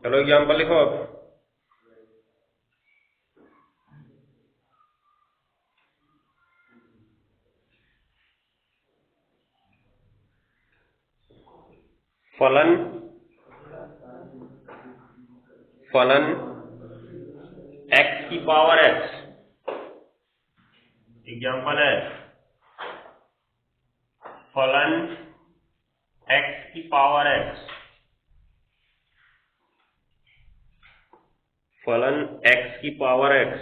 चलो एग्जाम्पल लिखो अब। फलन x की पावर x, एग्जाम्पल है फलन x की पावर x, फलन x की पावर x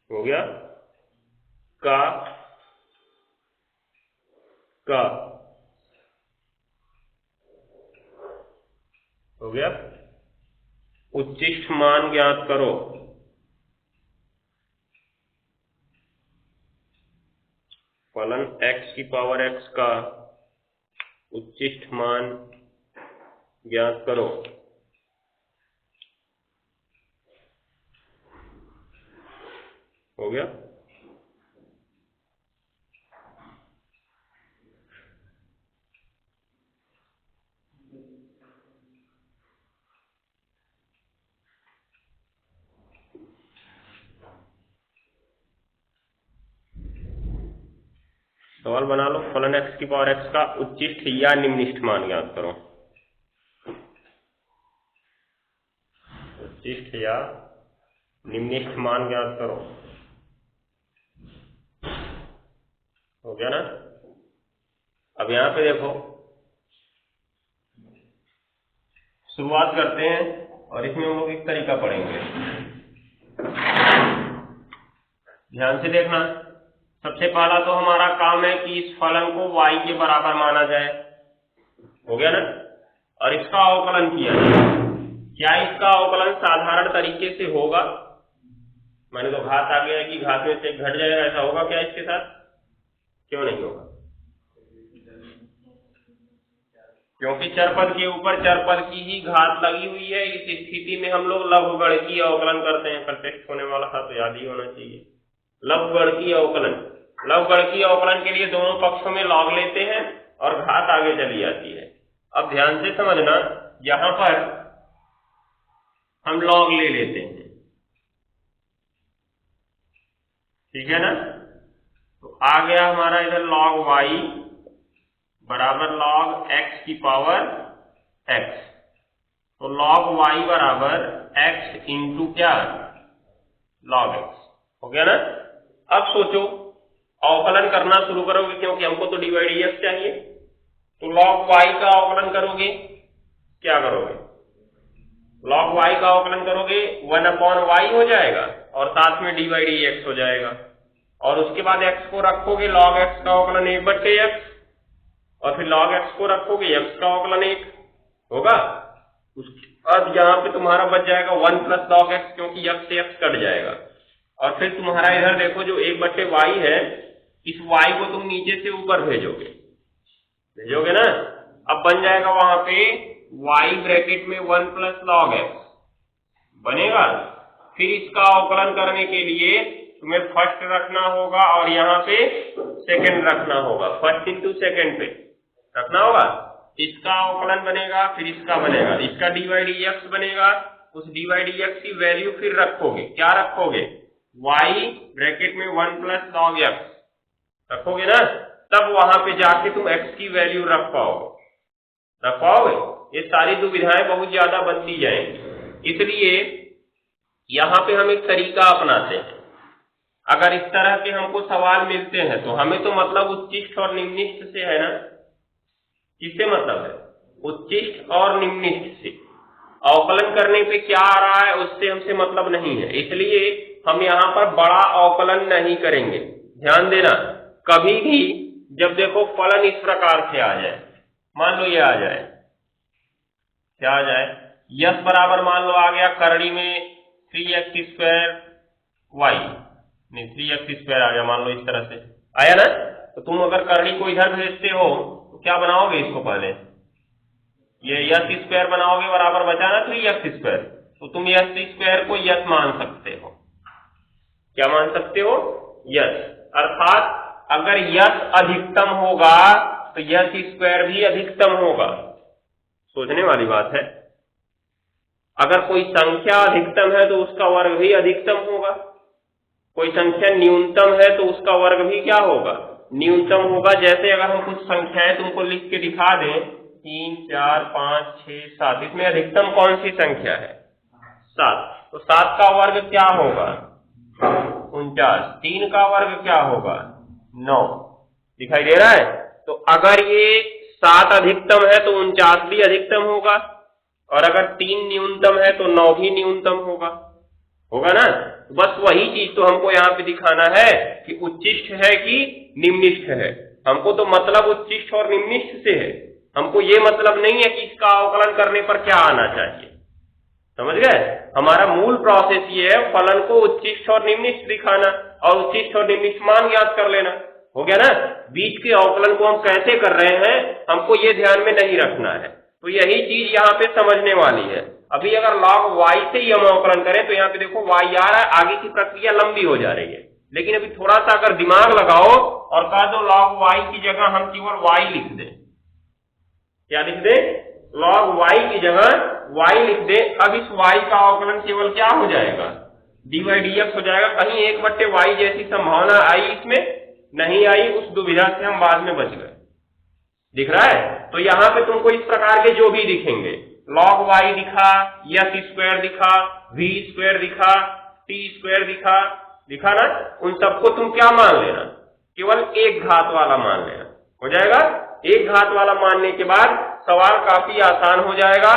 हो गया का हो गया उच्चिष्ट मान ज्ञात करो। फलन x की पावर x का उच्चिष्ट मान ज्ञात करो। हो गया। सवाल बना लो, फलन x की पावर x का उच्चिष्ट या निम्निष्ठ मान ज्ञात करो। उच्चिष्ट या निम्निष्ठ मान ज्ञात करो। हो गया ना। अब यहां पे देखो, शुरुआत करते हैं और इसमें हम लोग एक तरीका पढ़ेंगे, ध्यान से देखना। सबसे पहला तो हमारा काम है कि इस फलन को y के बराबर माना जाए। हो गया ना। और इसका अवकलन किया जाए। क्या इसका अवकलन साधारण तरीके से होगा? मैंने तो घात आ गया है कि घात में से एक घट जाएगा, ऐसा होगा क्या इसके साथ? क्यों नहीं होगा? क्योंकि चरपद के ऊपर चरपद की ही घात लगी हुई है। इस स्थिति में हम लोग लघुगणकीय अवकलन करते हैं। प्रत्यक्ष होने वाला था तो याद ही होना चाहिए। लघुगणकीय अवकलन, लघुगणकीय अवकलन के लिए दोनों पक्षों में लॉग लेते हैं और घात आगे चली जाती है। अब ध्यान से समझना, यहां पर हम लॉग ले लेते हैं, ठीक है ना। तो आ गया हमारा इधर log y बराबर log x की पावर x। तो log y बराबर x इंटू क्या? log x। हो गया ना। अब सोचो, अवकलन करना शुरू करोगे क्योंकि हमको तो dy dx चाहिए। तो log y का अवकलन करोगे, क्या करोगे? log y का अवकलन करोगे 1/y हो जाएगा और साथ में dy dx हो जाएगा। और उसके बाद x को रखोगे, log x का अवकलन 1/x, और फिर log x को रखोगे, x का अवकलन 1 होगा। उसके बाद यहाँ पे तुम्हारा बच जाएगा 1 + log x, क्योंकि x से x कट जाएगा। और फिर तुम्हारा इधर देखो जो 1/y है, इस y को तुम नीचे से ऊपर भेजोगे ना। अब बन जाएगा वहां पे y ब्रैकेट में 1 + log x बनेगा। फिर इसका अवकलन करने के लिए तुम्हें फर्स्ट रखना होगा और यहाँ पे सेकंड रखना होगा। फर्स्ट इंटू सेकंड पे रखना होगा। इसका अवकलन बनेगा, फिर इसका बनेगा, इसका dy dx बनेगा। उस dy dx की वैल्यू फिर रखोगे, क्या रखोगे? y ब्रैकेट में 1 + log x रखोगे ना। तब वहां पे जाके तुम x की वैल्यू रख पाओगे। ये सारी दुविधाएं बहुत ज्यादा बनती जाएंगी। इसलिए यहाँ पे हम एक तरीका अपनाते हैं। अगर इस तरह के हमको सवाल मिलते हैं तो हमें तो मतलब उच्चिष्ट और निम्निष्ठ से है ना। किससे मतलब है? उच्चिष्ट और निम्निष्ठ से। अवकलन करने पे क्या आ रहा है उससे हमसे मतलब नहीं है। इसलिए हम यहाँ पर बड़ा अवकलन नहीं करेंगे। ध्यान देना, कभी भी जब देखो फलन इस प्रकार से आ जाए, मान लो ये आ जाए, क्या आ जाए? यस बराबर मान लो आ गया करड़ी में 3x² नहीं 3x² आ गया, मान लो इस तरह से आया ना। तो तुम अगर करड़ी को इधर भेजते हो तो क्या बनाओगे? इसको पहले ये s² बनाओगे, बराबर बचा ना 3x²। तो तुम s² को यस मान सकते हो। क्या मान सकते हो? यस। अर्थात अगर यस अधिकतम होगा तो यस स्क्वायर भी अधिकतम होगा। सोचने वाली बात है। अगर कोई संख्या अधिकतम है तो उसका वर्ग भी अधिकतम होगा, कोई संख्या न्यूनतम है तो उसका वर्ग भी क्या होगा, न्यूनतम होगा। जैसे अगर हम कुछ संख्याएं तुमको लिख के दिखा दें 3 4 5 6 7, इसमें अधिकतम कौन सी संख्या है, 7, तो 7 का वर्ग क्या होगा 49, 3 का वर्ग क्या होगा 9, दिखाई दे रहा है। तो अगर ये 7 अधिकतम है तो 49 भी अधिकतम होगा, और अगर 3 न्यूनतम है तो 9 भी न्यूनतम होगा ना। बस वही चीज तो हमको यहाँ पे दिखाना है कि उच्चिष्ट है कि निम्निष्ठ है। हमको तो मतलब उच्चिष्ट और निम्निष्ठ से है, हमको ये मतलब नहीं है कि इसका अवकलन करने पर क्या आना चाहिए। समझ गए? हमारा मूल प्रोसेस ये है फलन को उच्चिष्ट और निम्निष्ठ दिखाना और उच्चिष्ट और निम्निष्ठ मान ज्ञात कर लेना। हो गया ना। बीच के अवकलन को हम कैसे कर रहे हैं हमको ये ध्यान में नहीं रखना है। तो यही चीज यहाँ पे समझने वाली है। अभी अगर log y से ही हम अवकलन करें तो यहाँ पे देखो y आ रहा है, आगे की प्रक्रिया लंबी हो जा रही है। लेकिन अभी थोड़ा सा अगर दिमाग लगाओ और कह दो log y की जगह हम केवल y लिख दें, क्या लिख दें, log y की जगह y लिख दें। अब इस y का अवकलन केवल क्या हो जाएगा, dy dx हो जाएगा। कहीं 1/y जैसी संभावना आई इसमें नहीं आई, उस दुविधा से हम बाद में बच गए। दिख रहा है? तो यहाँ पे तुमको इस प्रकार के जो भी दिखेंगे, log y दिखा, यस स्क्वायर दिखा, v स्क्वायर दिखा, t स्क्वायर दिखा ना, उन सबको तुम क्या मान लेना, केवल एक घात वाला मान लेना। हो जाएगा? एक घात वाला मानने के बाद सवाल काफी आसान हो जाएगा।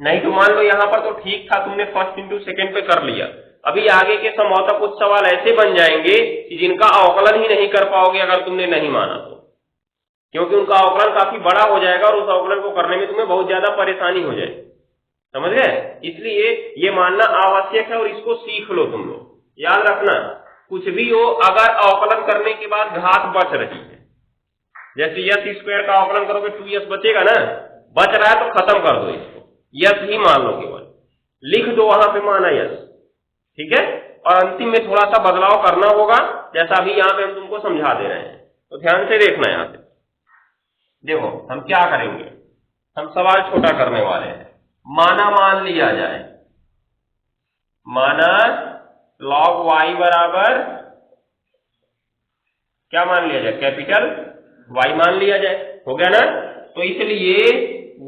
नहीं तो मान लो यहाँ पर तो ठीक था, तुमने फर्स्ट इंटू सेकेंड पे कर लिया, अभी आगे के संभवतः कुछ सवाल ऐसे बन जाएंगे कि जिनका अवकलन ही नहीं कर पाओगे अगर तुमने नहीं माना तो, क्योंकि उनका अवकलन काफी बड़ा हो जाएगा और उस अवकलन को करने में तुम्हें बहुत ज्यादा परेशानी हो जाएगी। समझ गए? इसलिए ये मानना आवश्यक है और इसको सीख लो तुम लोग। याद रखना, कुछ भी हो अगर अवकलन करने के बाद घात बच रही है, जैसे यस स्क्वायर का अवकलन करोगे 2s बचेगा ना, बच रहा है तो खत्म कर दो इसको, यस ही मान लो, केवल लिख दो वहां पे माना यस। ठीक है? और अंतिम में थोड़ा सा बदलाव करना होगा, जैसा अभी यहाँ पे हम तुमको समझा दे रहे हैं। तो ध्यान से देखना। यहाँ पे देखो हम क्या करेंगे, हम सवाल छोटा करने वाले हैं। माना मान लिया जाए, माना log y बराबर क्या मान लिया जाए, कैपिटल y मान लिया जाए। हो गया ना। तो इसलिए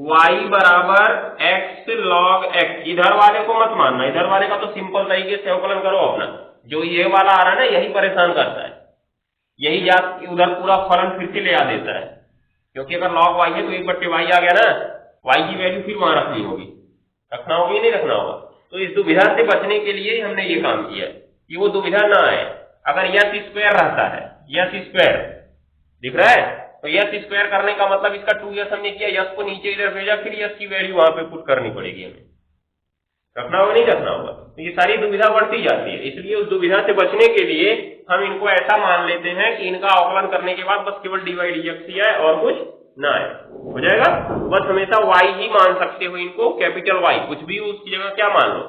y बराबर x log x, इधर वाले को मत मानना, इधर वाले का तो सिंपल तरीके से अवकलन करो अपना। जो ये वाला आ रहा है ना, यही परेशान करता है, यही जाके उधर पूरा फलन फिर से ले आ देता है। क्योंकि अगर log y है तो 1/y आ गया ना, y की वैल्यू फिर वहां रखनी होगी, रखना होगी नहीं रखना होगा। तो इस दुविधा से बचने के लिए हमने ये काम किया कि वो दुविधा ना आए। अगर यस स्क्वायर रहता है, यस स्क्वायर दिख रहा है, तो यस स्क्वायर करने का मतलब इसका 2s हमने किया, यस को नीचे इधर भेजा, फिर यस की वैल्यू वहां पे पुट करनी पड़ेगी हमें, रखना होगा नहीं रखना होगा। तो ये सारी दुविधा बढ़ती जाती है। इसलिए उस दुविधा से बचने के लिए हम इनको ऐसा मान लेते हैं कि इनका अवकलन करने के बाद बस केवल dy dx ही आए और कुछ ना आए। हो जाएगा? बस हमेशा y ही मान सकते हो इनको, कैपिटल Y, कुछ भी उसकी जगह क्या मान लो,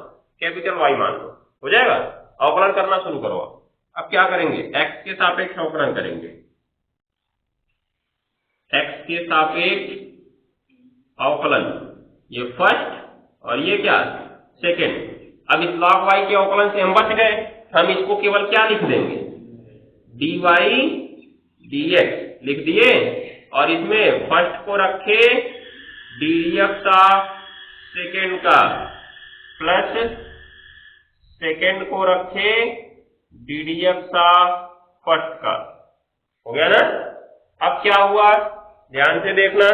कैपिटल Y मान लो। हो जाएगा? अवकलन करना शुरू करो। अब क्या करेंगे, x के सापेक्ष अवकलन करेंगे, x के सापेक्ष अवकलन, ये फर्स्ट और ये क्या सेकेंड। अब इस log y के अवकलन से हम बच गए, हम इसको केवल क्या लिख देंगे, dy dx लिख दिए, और इसमें फर्स्ट को रखे dx का सेकेंड का, प्लस सेकेंड को रखे ddx का फर्स्ट का। हो गया ना। अब क्या हुआ, ध्यान से देखना,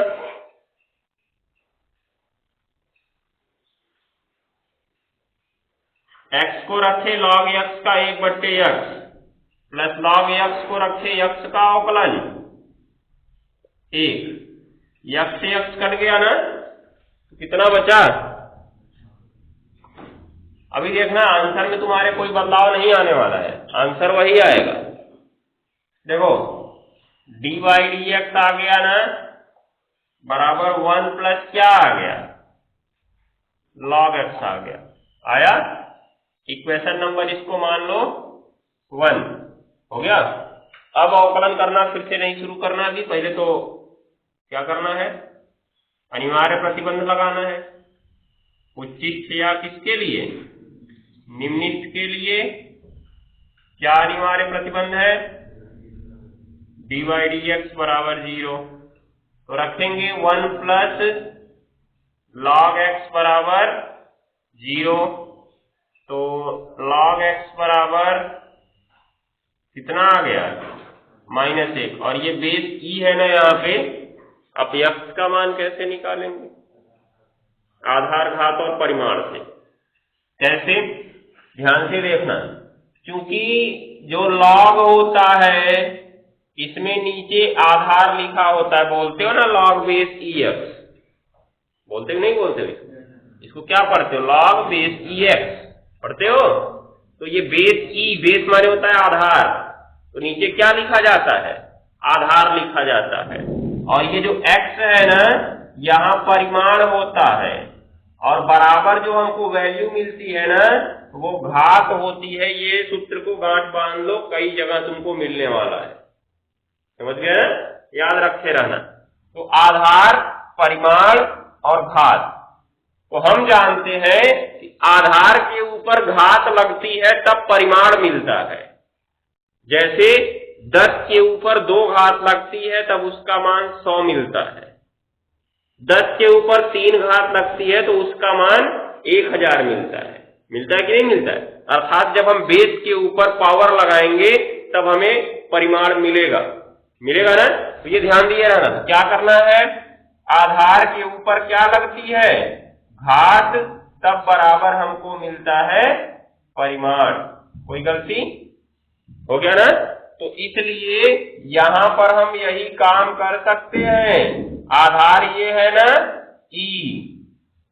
x को रखे log x का 1/x, प्लस log x को रखे x का अवकलन 1, x से x कट गया ना, तो कितना बचा। अभी देखना आंसर में तुम्हारे कोई बदलाव नहीं आने वाला है, आंसर वही आएगा। देखो dy dx आ गया ना, बराबर 1 प्लस क्या आ गया, log x आ गया, आया। इक्वेशन नंबर इसको मान लो 1। हो गया। अब अवकलन करना फिर से नहीं शुरू करना, अभी पहले तो क्या करना है, अनिवार्य प्रतिबंध लगाना है। उच्चिष्ट या किसके लिए, निम्निष्ठ के लिए क्या अनिवार्य प्रतिबंध है, dy dx बराबर 0। तो रखेंगे 1 प्लस log x बराबर 0। तो log x बराबर कितना आ गया, -1। और ये बेस ई है ना यहाँ पे, अब x का मान कैसे निकालेंगे, आधार घात और परिमाण से। कैसे, ध्यान से देखना, क्योंकि जो log होता है इसमें नीचे आधार लिखा होता है, बोलते हो ना log बेस ex, बोलते हो नहीं बोलते हो, इसको क्या पढ़ते हो, log बेस ex पढ़ते हो। तो ये बेस ई, बेस माने होता है आधार, तो नीचे क्या लिखा जाता है, आधार लिखा जाता है। और ये जो x है ना, यहाँ परिमाण होता है, और बराबर जो हमको वैल्यू मिलती है ना, वो घात होती है। ये सूत्र को गांठ बांध लो, कई जगह तुमको मिलने वाला है, समझ गए ना, याद रखे रहना। तो आधार, परिमाण और घात, तो हम जानते हैं कि आधार के ऊपर घात लगती है तब परिमाण मिलता है। जैसे 10 के ऊपर 2 घात लगती है तब उसका मान 100 मिलता है, 10 के ऊपर 3 घात लगती है तो उसका मान 1000 मिलता है। मिलता है कि नहीं मिलता है, अर्थात जब हम बेस के ऊपर पावर लगाएंगे तब हमें परिमाण मिलेगा, मिलेगा ना। तो ये ध्यान दिए रहना, क्या करना है, आधार के ऊपर क्या लगती है, घात, तब बराबर हमको मिलता है परिमाण। कोई गलती हो गया ना। तो इसलिए यहां पर हम यही काम कर सकते हैं, आधार ये है ना ई,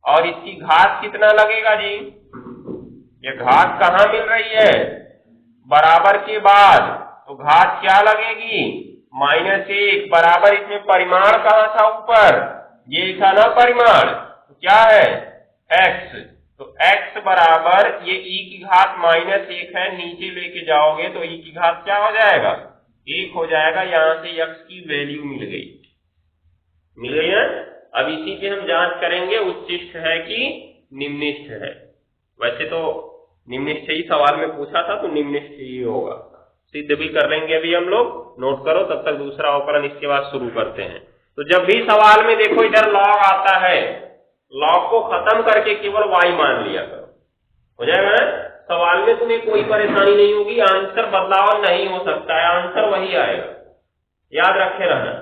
और इसकी घात कितना लगेगा जी, ये घात कहां मिल रही है, बराबर के बाद, तो घात क्या लगेगी, -1 बराबर, इसमें परिमाण कहां था, ऊपर ये था ना परिमाण, तो क्या है x, तो x बराबर ये e की घात -1 है, नीचे लेके जाओगे तो e की घात क्या हो जाएगा, 1 हो जाएगा। यहां से x की वैल्यू मिल गई, मिल गई ना। अब इसी की हम जांच करेंगे उच्चिष्ट है कि निम्निष्ठ है। वैसे तो निम्निष्ठ ही सवाल में पूछा था, तो निम्निष्ठ ही होगा, सिद्ध भी कर लेंगे अभी हम लोग, नोट करो तब तक दूसरा अवकलन इसके बाद शुरू करते हैं। तो जब भी सवाल में देखो इधर log आता है, log को खत्म करके केवल y मान लिया करो, हो जाएगा ना। सवाल में तुम्हें कोई परेशानी नहीं होगी, आंसर बदलाव नहीं हो सकता है, आंसर वही आएगा, याद रखे रहना।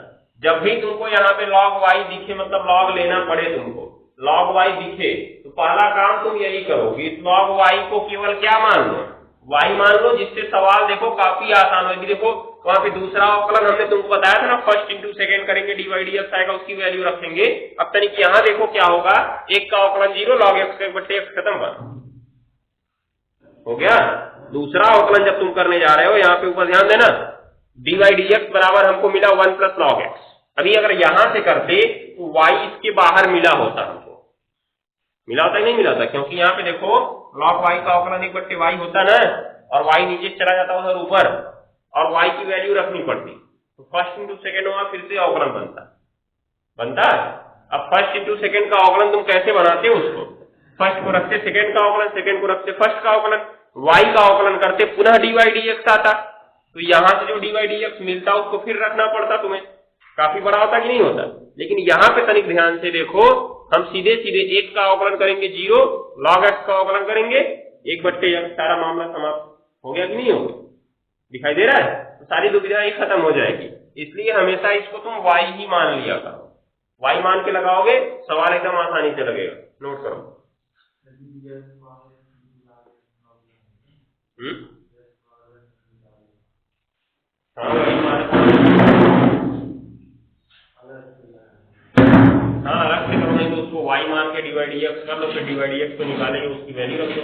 जब भी तुमको यहाँ पे log y दिखे, मतलब log लेना पड़े तुमको, log y दिखे, तो पहला काम तुम यही करोगे, इस log y को केवल क्या मान लो, y मान लो, जिससे सवाल देखो काफी आसान होगी। देखो वहां पे दूसरा अवकलन हमने तुमको बताया था ना, फर्स्ट इंटू सेकेंड करेंगे, dy dx आएगा, उसकी वैल्यू रखेंगे। अब तनिक यहाँ देखो क्या होगा, एक का अवकलन 0, log x खत्म, हो गया। दूसरा अवकलन जब तुम करने जा रहे हो, यहाँ पे ऊपर ध्यान देना, dy dx बराबर हमको मिला 1 प्लस log x। अभी अगर यहां से करते तो y इसके बाहर मिला होता, हमको मिला होता नहीं मिला था, क्योंकि यहाँ पे देखो log y का अवकलन 1/y होता ना, और y नीचे चला जाता उधर ऊपर, और y की वैल्यू रखनी पड़ती, तो फर्स्ट इंटू सेकेंड हुआ, फिर से अवकलन बनता। अब फर्स्ट इंटू सेकेंड का अवकलन तुम कैसे बनाते हो, उसको फर्स्ट को रखते सेकेंड का अवकलन, सेकेंड को रखते फर्स्ट का अवकलन, y का अवकलन करते, पुनः dy dx आता, तो यहां से जो dy dx मिलता उसको फिर रखना पड़ता तुम्हें, काफी बड़ा होता कि नहीं होता। लेकिन यहाँ पे तनिक ध्यान से देखो, हम सीधे सीधे 1 का अवकलन करेंगे 0, log x का अवकलन करेंगे 1/x, सारा मामला समाप्त हो गया कि नहीं हो गया, दिखाई दे रहा है। तो सारी दुविधा ही खत्म हो जाएगी, इसलिए हमेशा इसको तुम y ही मान लिया करो, y मान के लगाओगे सवाल एकदम आसानी से लगेगा, नोट करो। हाँ अलग से करो, नहीं तो उसको y मान के dy dx कर लो, फिर dy dx को निकालेंगे, उसकी वैल्यू रख दो।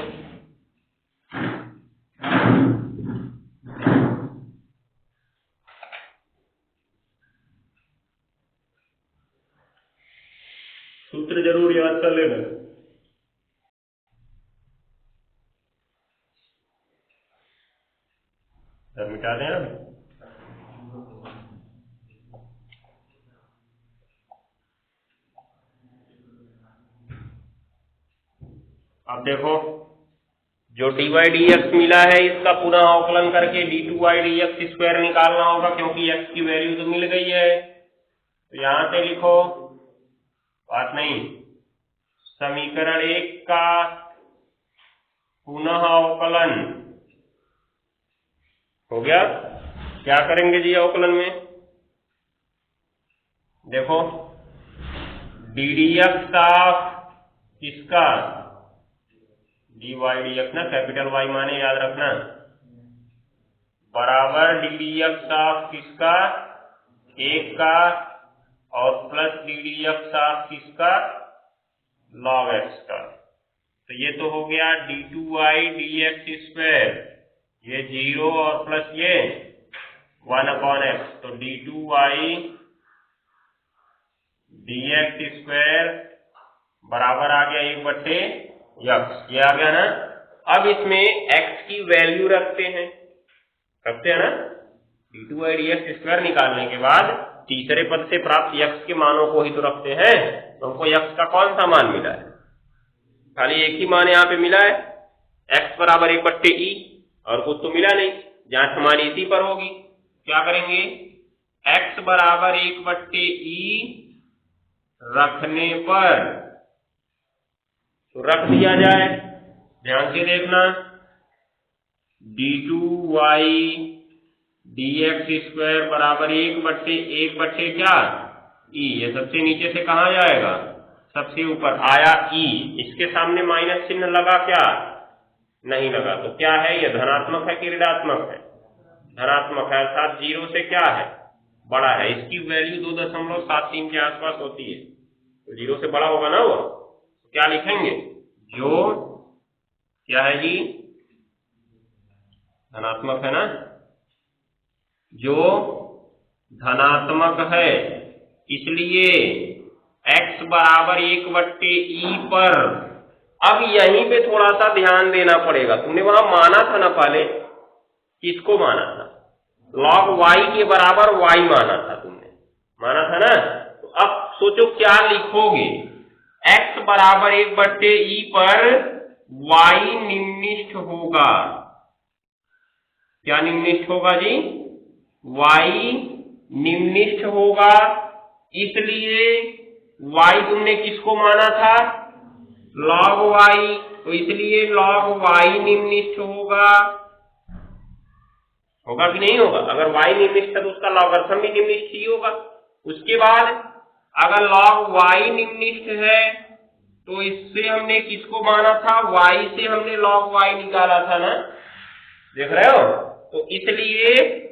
सूत्र जरूर याद कर लेना। अब मिटा दें, अब देखो जो dy dx मिला है इसका पुनः अवकलन करके d2y dx स्क्वायर निकालना होगा, क्योंकि x की वैल्यू तो मिल गई है। तो यहां से लिखो, बात नहीं, समीकरण 1 का पुनः अवकलन हो गया। क्या करेंगे जी अवकलन में? देखो डी dx ऑफ किसका, dy dx ना, कैपिटल Y माने याद रखना, बराबर डी dx ऑफ किसका, 1 का, और प्लस डी dx ऑफ किसका, log x का। तो ये तो हो गया d2y dx स्क्वायर, ये 0 और प्लस ये 1/x, तो d2y dx स्क्वायर बराबर आ गया 1/x, ये आ गया ना। अब इसमें x की वैल्यू रखते हैं ना, d2y dx स्क्वायर निकालने के बाद तीसरे पद से प्राप्त x के मानों को ही तो रखते हैं। तो हमको x का कौन सा मान मिला है? खाली एक ही मान यहाँ पे मिला है, x बराबर 1/e, और कुछ तो मिला नहीं। जांच हमारी इसी पर होगी। क्या करेंगे, x बराबर 1/e रखने पर तो रख दिया जाए। ध्यान से देखना, d2y dx स्क्वायर बराबर 1/1 क्या, e, ये सबसे नीचे से कहाँ जाएगा, सबसे ऊपर आया e, इसके सामने माइनस चिन्ह लगा क्या, नहीं लगा। तो क्या है, ये धनात्मक है कि ऋणात्मक है? धनात्मक है, अर्थात 0 से क्या है, बड़ा है। इसकी वैल्यू 2.73 के आसपास होती है, तो 0 से बड़ा होगा ना वो। तो क्या लिखेंगे, जो क्या है जी, धनात्मक है ना, जो धनात्मक है, इसलिए x बराबर 1/e पर। अब यहीं पे थोड़ा सा ध्यान देना पड़ेगा। तुमने वहां माना था ना पहले, किसको माना था, log y के बराबर y माना था, तुमने माना था ना। तो अब सोचो क्या लिखोगे, x बराबर 1/e पर y निम्निष्ठ होगा। क्या निम्निष्ठ होगा जी, y निम्निष्ठ होगा, इसलिए y तुमने किसको माना था, log y, तो इसलिए log y निम्निष्ठ होगा कि नहीं होगा? अगर y निम्निष्ठ है तो उसका लॉगरिथम भी निम्निष्ठ ही होगा। उसके बाद अगर log y निम्निष्ठ है तो इससे हमने किसको माना था, y से हमने log y निकाला था ना, देख रहे हो। तो इसलिए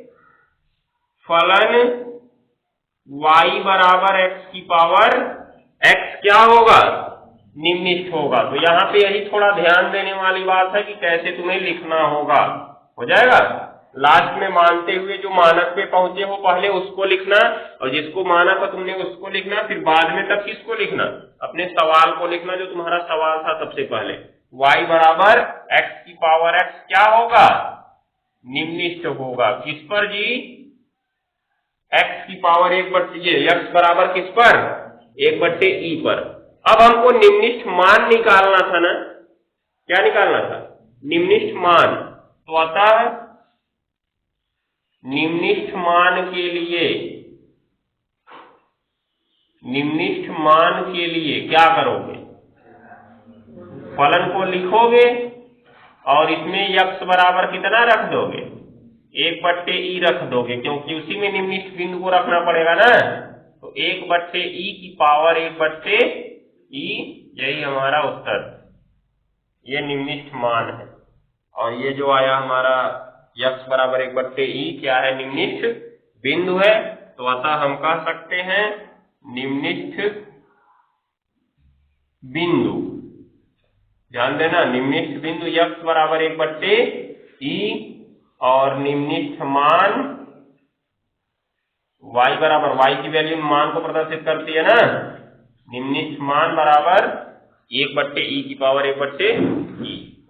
फलन y बराबर x की पावर x क्या होगा, निम्निष्ठ होगा। तो यहाँ पे यही थोड़ा ध्यान देने वाली बात है कि कैसे तुम्हें लिखना होगा। हो जाएगा, लास्ट में मानते हुए जो मानक पे पहुंचे हो पहले उसको लिखना, और जिसको माना था तुमने उसको लिखना, फिर बाद में तब किसको लिखना, अपने सवाल को लिखना जो तुम्हारा सवाल था सबसे पहले। y बराबर x की पावर x क्या होगा, निम्निष्ठ होगा। किस पर जी, x की पावर 1/e, x बराबर किस पर, 1/e पर। अब हमको निम्निष्ठ मान निकालना था ना, क्या निकालना था, निम्निष्ठ मान। तो अतः निम्निष्ठ मान के लिए क्या करोगे, फलन को लिखोगे और इसमें x बराबर कितना रख दोगे, 1/e रख दोगे, क्योंकि उसी में निम्निष्ठ बिंदु को रखना पड़ेगा ना। तो 1/e की पावर 1/e, यही हमारा उत्तर, ये निम्निष्ठ मान है। और ये जो आया हमारा x बराबर 1/e क्या है, निम्निष्ठ बिंदु है। तो अतः हम कह सकते हैं निम्निष्ठ बिंदु, ध्यान देना, निम्निष्ठ बिंदु x बराबर 1/e और निम्निष्ठ मान y बराबर, y की वैल्यू मान को प्रदर्शित करती है ना, निम्निष्ठ मान बराबर 1/e की पावर 1/e।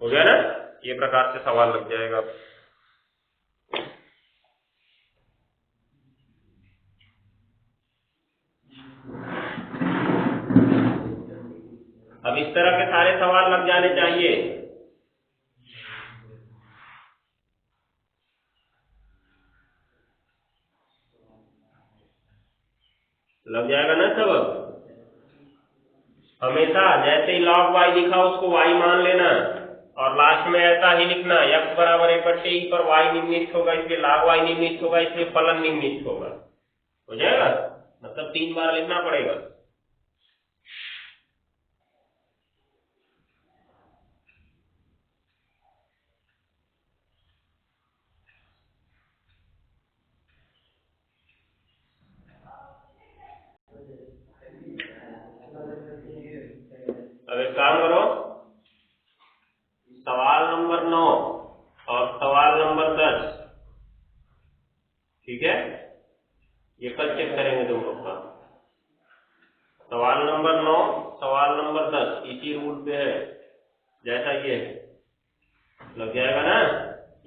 हो गया ना, ये प्रकार से सवाल लग जाएगा। अब इस तरह के सारे सवाल लग जाने चाहिए। लग जाएगा ना सब। हमेशा जैसे ही log y दिखा उसको y मान लेना और लास्ट में ऐसा ही लिखना x बराबर 1/e पर y निम्नलिखित होगा, इसलिए log y निम्नलिखित होगा, इसलिए फलन निम्नलिखित होगा। हो जाएगा, मतलब 3 बार लिखना पड़ेगा। अब एक काम करो, सवाल नंबर 9 और सवाल नंबर 10, ठीक है, ये कल चेक करेंगे तुम लोग का। सवाल नंबर 9, सवाल नंबर 10 इसी रूल पे है, जैसा ये है, लग जाएगा ना।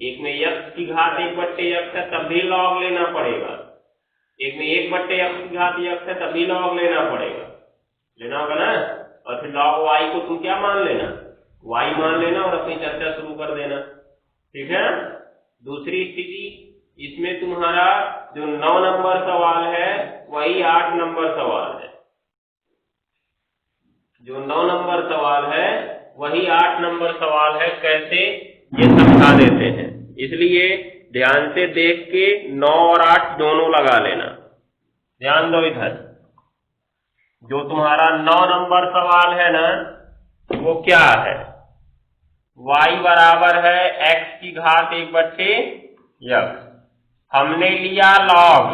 एक में x की घात 1/x है तब भी log लेना पड़ेगा, एक में 1/x की घात x है तब भी log लेना पड़ेगा, लेना होगा ना। और फिर log y को तुम क्या मान लेना, y मान लेना और अपनी चर्चा शुरू कर देना, ठीक है। दूसरी स्थिति, इसमें तुम्हारा जो 9 नंबर सवाल है वही 8 नंबर सवाल है, जो 9 नंबर सवाल है वही 8 नंबर सवाल है। कैसे, ये समझा देते हैं, इसलिए ध्यान से देख के 9 और 8 दोनों लगा लेना। ध्यान दो इधर, जो तुम्हारा 9 नंबर सवाल है ना वो क्या है, y बराबर है x की घात 1/x, हमने लिया log,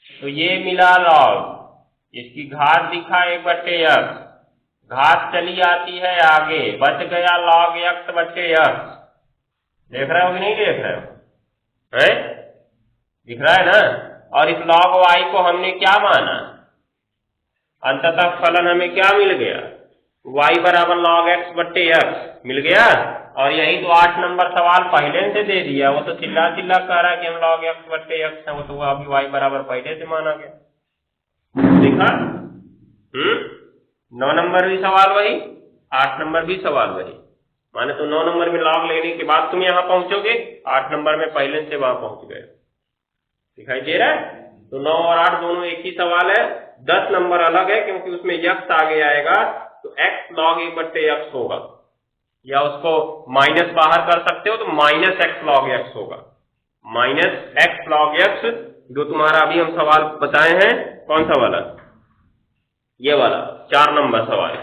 तो ये मिला log, इसकी घात दिखा 1/x, घात चली आती है आगे, बच गया log x/x। देख रहे हो कि नहीं देख रहे हो, है दिख रहा है ना। और इस log y को हमने क्या माना, अंततः फलन हमें क्या मिल गया, y बराबर log x/x मिल गया। और यही तो 8 नंबर सवाल पहले से दे दिया, वो तो चिल्ला चिल्ला कह रहा है कि हम log x/x है, वो तो अभी y बराबर पहले से माना गया, देखा। 9 नंबर भी सवाल वही, 8 नंबर भी सवाल वही, माने तो 9 नंबर में log लेने के बाद तुम यहां पहुंचोगे, 8 नंबर में पहले से वहां पहुंच गए, दिखाई दे रहा है। तो 9 और 8 दोनों एक ही सवाल है, 10 नंबर अलग है क्योंकि उसमें x आगे आएगा, तो x log 1/x होगा, या उसको माइनस बाहर कर सकते हो तो -x log x होगा, -x log x, जो तुम्हारा अभी हम सवाल बताए हैं, कौन सा वाला, ये वाला 4 नंबर सवाल।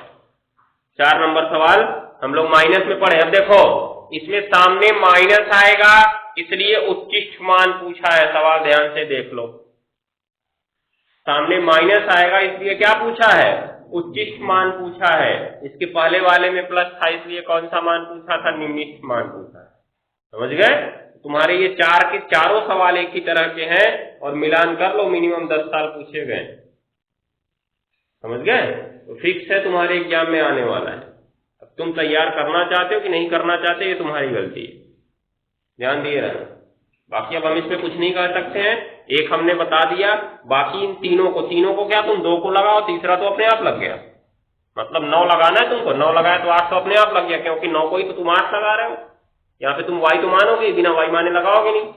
4 नंबर सवाल हम लोग माइनस में पढ़े। अब देखो इसमें सामने माइनस आएगा, इसलिए उच्चिष्ट मान पूछा है सवाल, ध्यान से देख लो, सामने माइनस आएगा इसलिए क्या पूछा है, उच्चिष्ट मान पूछा है। इसके पहले वाले में प्लस था, इसलिए कौन सा मान पूछा था, निम्निष्ट मान पूछा है, समझ गए। तुम्हारे ये 4 के चारों सवाल एक ही तरह के हैं और मिलान कर लो, मिनिमम 10 साल पूछे गए, समझ गए। तो फिक्स है, तुम्हारे एग्जाम में आने वाला है। अब तुम तैयार करना चाहते हो कि नहीं करना चाहते, ये तुम्हारी गलती है, ध्यान दिए रहना। बाकी अब हम इसमें कुछ नहीं कर सकते हैं, एक हमने बता दिया, बाकी इन तीनों को क्या तुम 2 को लगाओ, तीसरा तो अपने आप लग गया, मतलब 9 लगाना है तुमको, 9 लगाया तो 8 तो अपने आप लग गया, क्योंकि 9 को ही तो तुम 8 लगा रहे हो। यहाँ पे तुम y तो मानोगे, बिना y माने लगाओगे नहीं,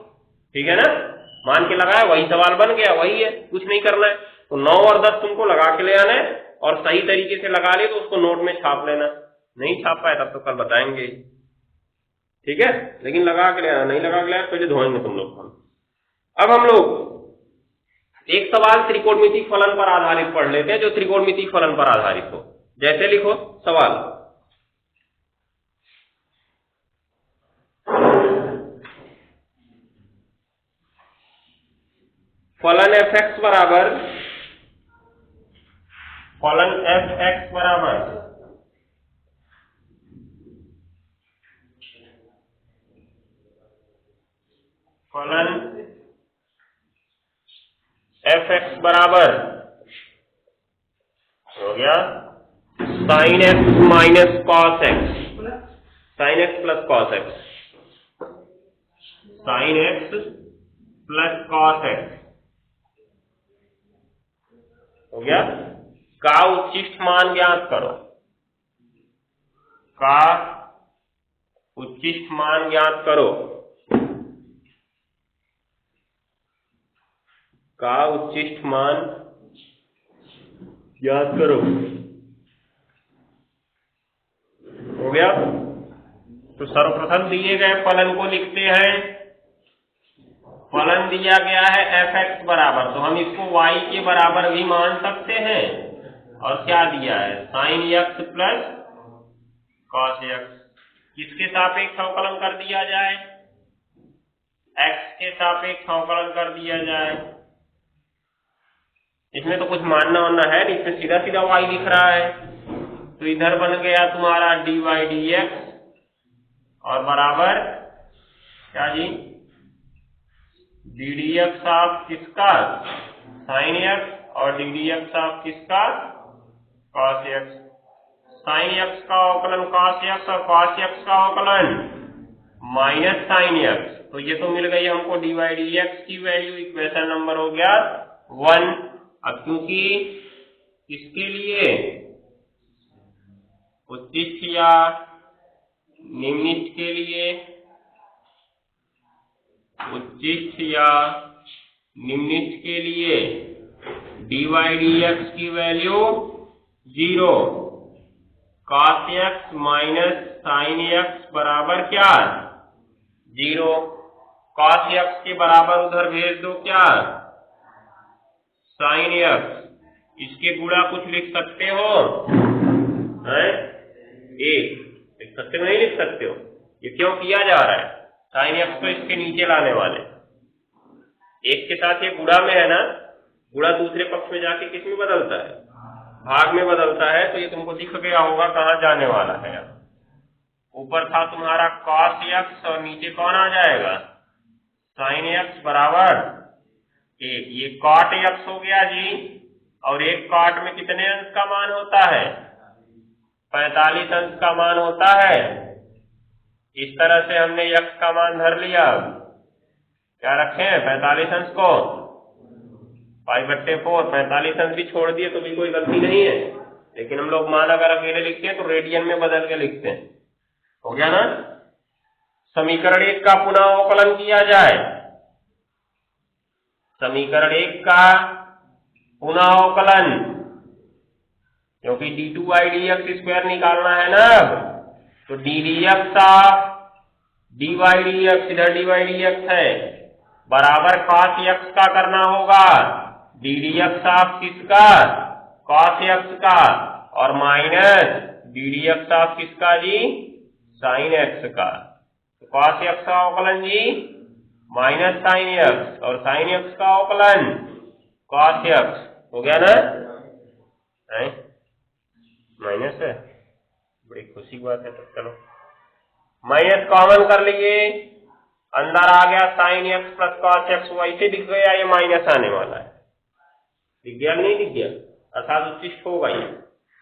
ठीक है ना, मान के लगाया, वही सवाल बन गया, वही है, कुछ नहीं करना है। तो 9 और 10 तुमको लगा के ले आना है, और सही तरीके से लगा ले तो उसको नोट में छाप लेना, नहीं छाप पाए तब तो कल बताएंगे, ठीक है, लेकिन लगा के ले आना, नहीं लगा के ले आना पहले धोएंगे तुम लोग को। अब हम लोग एक सवाल त्रिकोणमिति फलन पर आधारित पढ़ लेते हैं, जो त्रिकोणमिति फलन पर आधारित हो। जैसे लिखो सवाल, फलन fx बराबर, फलन fx बराबर फलन fx बराबर हो गया sin x minus cos x, sin x plus cos x, sin x plus cos x हो गया। का उच्चिष्ट मान ज्ञात करो, का उच्चिष्ट मान ज्ञात करो, का उच्चिष्ट मान ज्ञात करो। हो गया। तो सर्वप्रथम दिए गए फलन को लिखते हैं। फलन दिया गया है f(x) बराबर, तो हम इसको y के बराबर भी मान सकते हैं। और क्या दिया है, sin x plus cos x। किसके सापेक्ष अवकलन कर दिया जाए, x के सापेक्ष अवकलन कर दिया जाए। इसमें तो कुछ मानना वानना है नहीं, इसमें सीधा सीधा y दिख रहा है। तो इधर बन गया तुम्हारा dy dx और बराबर क्या जी, डी डी एक्स ऑफ किसका, साइन एक्स, और डी डी एक्स ऑफ किसका, कॉस एक्स। साइन एक्स का अवकलन कॉस एक्स और कॉस एक्स का अवकलन माइनस साइन एक्स। तो ये तो मिल गई हमको डी वाई डी एक्स की वैल्यू, इक्वेशन नंबर हो गया 1। अब क्योंकि इसके लिए उच्चिष्ट या निम्निष्ठ के लिए, उच्चिष्ट या निम्निष्ठ के लिए dy dx की value 0, cos x minus sin x बराबर क्या, 0। cos x के बराबर उधर भेज दो क्या, sin x। इसके गुणा कुछ लिख सकते हो, हैं? 1 लिख सकते हो, नहीं लिख सकते हो। ये क्यों किया जा रहा है, साइन एक्स को इसके नीचे लाने वाले, एक के साथ ये गुणा में है ना, गुणा दूसरे पक्ष में जाके किस में बदलता है, भाग में बदलता है। तो ये तुमको दिख गया होगा कहाँ जाने वाला है। ऊपर था तुम्हारा cos x और नीचे कौन आ जाएगा, sin x बराबर 1। ये cot x हो गया जी, और एक cot में कितने अंश का मान होता है, 45 अंश का मान होता है। इस तरह से हमने x का मान धर लिया, क्या रखे हैं 45 अंश को, 5/4, 45 अंश भी छोड़ दिए तो भी कोई गलती नहीं है। लेकिन हम लोग मान अगर अकेले लिखते हैं तो रेडियन में बदल के लिखते हैं। हो गया ना। समीकरण 1 का पुनः अवकलन किया जाए, समीकरण 1 का पुनः अवकलन, क्योंकि d2y dx स्क्वायर निकालना है ना अब, तो d dx of dy dx, इधर dy dx है, बराबर cos x का करना होगा, d dx ऑफ किसका, cos x का, और माइनस d dx ऑफ किसका जी, sin x का। तो cos x का अवकलन जी माइनस sin x, और sin x का अवकलन cos x। हो गया ना, माइनस है, बड़ी खुशी की बात है। तो चलो माइनस कॉमन कर लिए, अंदर आ गया sin x plus cos x, वैसे दिख गया ये माइनस आने वाला है, दिख गया नहीं दिख गया, अर्थात उच्चिष्ट होगा ये,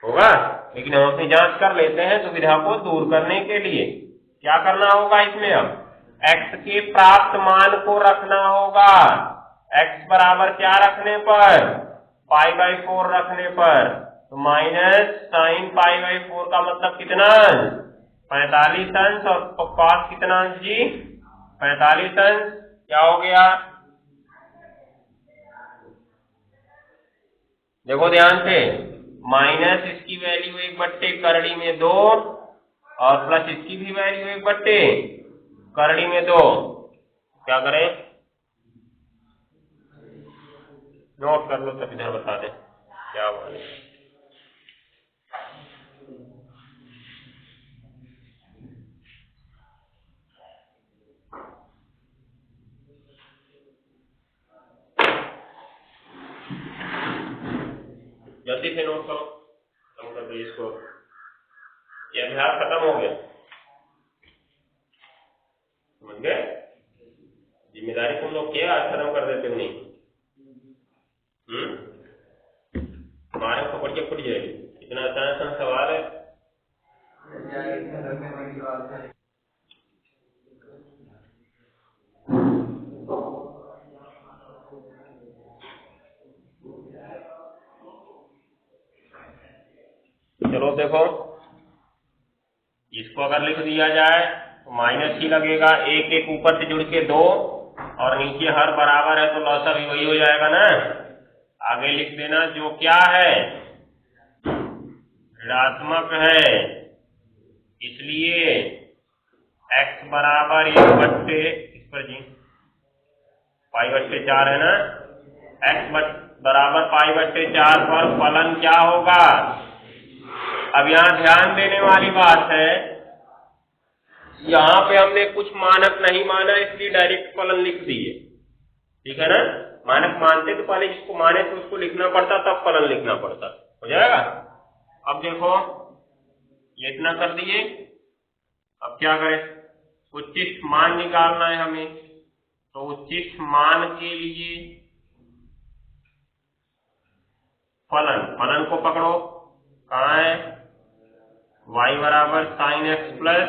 होगा। लेकिन हम अपनी जांच कर लेते हैं दुविधा को दूर करने के लिए। क्या करना होगा इसमें, अब x के प्राप्त मान को रखना होगा, x बराबर क्या रखने पर, π/4 रखने पर। तो माइनस साइन π/4 का मतलब कितना अंश, 45 अंश, और cos कितना अंश जी, 45 अंश। क्या हो गया, देखो ध्यान से, माइनस इसकी वैल्यू 1/करड़ी में 2, और प्लस इसकी भी वैल्यू 1/करड़ी में 2। क्या करें, नोट कर लो तब इधर बता दे क्या बोले। जल्दी से नोट करो, कम कर दो इसको, ये अभ्यास खत्म हो गया, समझ गए। जिम्मेदारी तुम लोग क्या आज खत्म कर देते हो, नहीं हमारे को पकड़ के फुट जाएगी, इतना आसान सवाल है। चलो देखो, इसको अगर लिख दिया जाए तो माइनस ही लगेगा, एक एक ऊपर से जुड़ के 2 और नीचे हर बराबर है तो लौसा भी वही हो जाएगा ना। आगे लिख देना जो क्या है, ऋणात्मक है, इसलिए x बराबर 1/, इस पर जी π/4 है ना, x बराबर π/4 पर फलन क्या होगा। अब यहाँ ध्यान देने वाली बात है, यहाँ पे हमने कुछ मानक नहीं माना इसलिए डायरेक्ट फलन लिख दिए, ठीक है ना। मानक मानते तो पहले जिसको माने तो उसको लिखना पड़ता, तब फलन लिखना पड़ता, हो जाएगा। अब देखो ये इतना कर दिए, अब क्या करें, उच्चिष्ट मान निकालना है हमें, तो उच्चिष्ट मान के लिए फलन को पकड़ो, कहाँ है, y बराबर sin x plus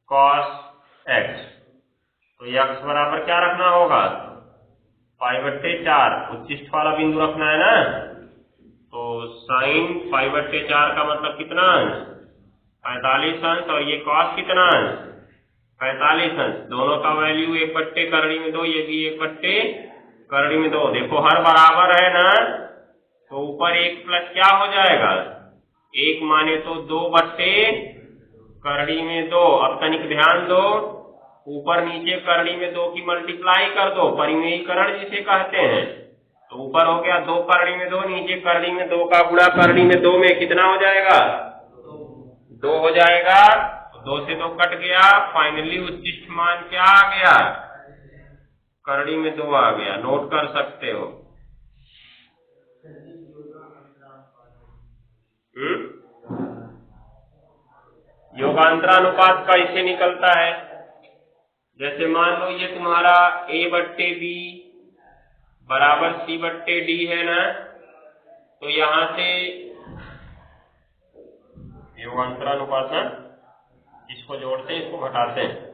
cos x, तो x बराबर क्या रखना होगा, π/4, उच्चिष्ट वाला बिंदु रखना है ना। तो sin π/4 का मतलब कितना अंश, 45 अंश, और ये cos कितना अंश, 45 अंश। दोनों का वैल्यू 1/2, ये भी 1/2। देखो हर बराबर है ना, तो ऊपर 1 प्लस क्या हो जाएगा, 1 माने तो 2/2। अब तनिक ध्यान दो, ऊपर नीचे करड़ी में 2 की मल्टीप्लाई कर दो, परिमेयीकरण जिसे कहते हैं। तो ऊपर हो गया 2 करड़ी में 2, नीचे करड़ी में 2 का गुणा करड़ी में 2 में कितना हो जाएगा, 2 हो जाएगा। 2 से 2 कट गया, फाइनली उच्चिष्ट मान क्या आ गया, करड़ी में 2 आ गया, नोट कर सकते हो। योगांतरानुपात कैसे निकलता है, जैसे मान लो ये तुम्हारा a/b बराबर c/d है ना, तो यहां से योगांतरानुपात ना, इसको जोड़ते हैं, इसको घटाते हैं।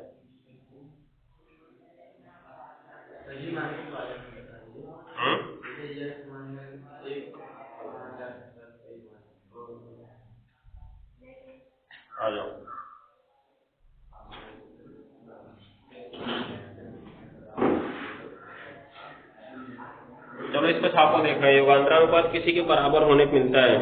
आ जाओ, चलो इसको छापो, देख रहे हैं योगांतरानुपात किसी के बराबर होने को मिलता है।